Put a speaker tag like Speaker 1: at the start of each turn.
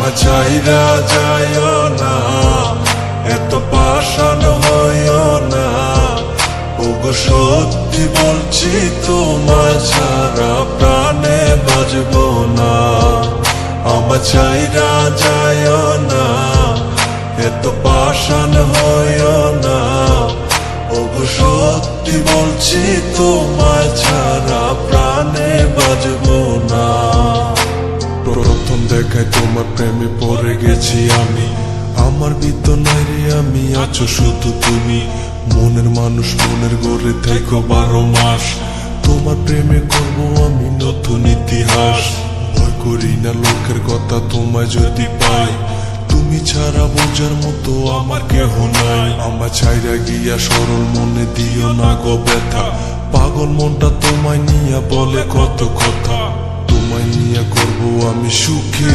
Speaker 1: আমার চাইরা যাইও না, এত পাষাণ হইও না। ওগো সত্যি বলছি তোমায় ছাড়া প্রাণে বাঁচবো না। আমার চাইরা যাইও না, এত পাষাণ হইও না। ওগো সত্যি বলছি তোমায় ছাড়া প্রাণে বাঁচবো না। প্রথম দেখায় তোমার প্রেমে পড়ে গেছি আমি, আমার বিদ্যনায় রে আমি, আছো শুধু তুমি। মনের মানুষ মনের গড়ে থেকো 12 মাস, তোমার প্রেমে করবো আমি নতুন ইতিহাস। ভয় করি না লোকের কথা তোমায় যদি পাই, তুমি ছাড়া বোঝার মতো আমার কেহ নাই। আমার ছাইরা গিয়া সরল মনে দিও না গো ব্যথা, পাগল মনটা তোমায় নিয়া বলে কত কথা। তোমায় নিয়া করবো আমি সুখী।